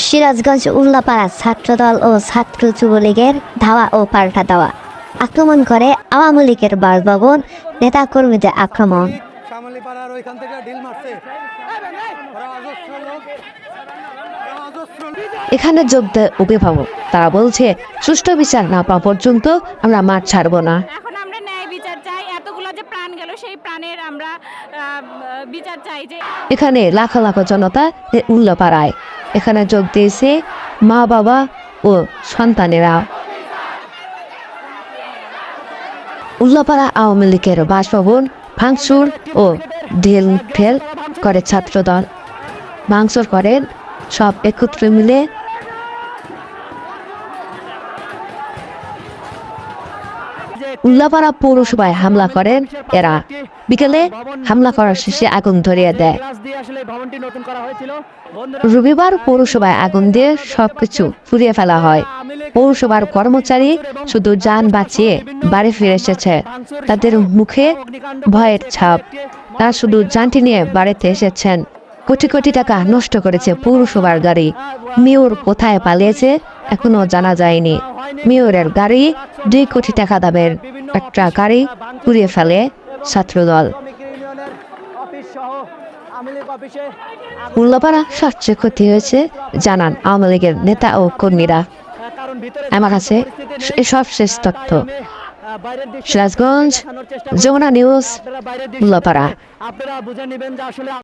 সিরাজগঞ্জ উল্লাপাড়া ছাত্রদল ও ছাত্র যুবলীগের ধাওয়া ও পাল্টা দেওয়া আক্রমণ করে আওয়ামী লীগের বাসভবন, নেতাকর্মীদের আক্রমণ। এখানে যোগ দেয় অভিভাবক, তারা বলছে সুষ্ঠু বিচার না পাওয়া পর্যন্ত আমরা মাঠ ছাড়বো না। এখন আমরা ন্যায় বিচার চাই, এতগুলো যে প্রাণ গেল সেই প্রাণের আমরা বিচার চাই। যে এখানে লাখো লাখো জনতা উল্লাপাড়ায়, এখানে যোগ দিয়েছে মা বাবা ও সন্তানেরা। উল্লাপাড়া আওয়ামী লীগের বাসভবন ভাঙচুর ও ঢিল ফেল করে ছাত্রদল, ভাঙচুর করেন সব একত্রে মিলে। উল্লাপাড়া পৌরসভায় হামলা করেন এরা, বিকেলে হামলা করার শেষে আগুন ধরিয়ে দেয়। রবিবার পৌরসভায় আগুন দিয়ে সবকিছু পুড়িয়ে ফেলা হয়। পৌরসভার কর্মচারী শুধু যান বাঁচিয়ে বাড়ি ফিরে এসেছে, তাদের মুখে ভয়ের ছাপ। তারা শুধু যানটি নিয়ে বাড়িতে এসেছেন। কোটি কোটি টাকা নষ্ট করেছে পৌরসভার গাড়ি। মেয়র কোথায় পালিয়েছে এখনো জানা যায়নি। মেয়রের গাড়ি 2 কোটি টাকা দামের একটা গাড়ি পুড়িয়ে ফেলে ছাত্রদল। উল্লাপাড়া সবচেয়ে ক্ষতি হয়েছে জানান আওয়ামী লীগের নেতা ও কর্মীরা। আমার কাছে এসব শেষ তথ্য। সিরাজগঞ্জ, যমুনা নিউজ, উল্লাপাড়া।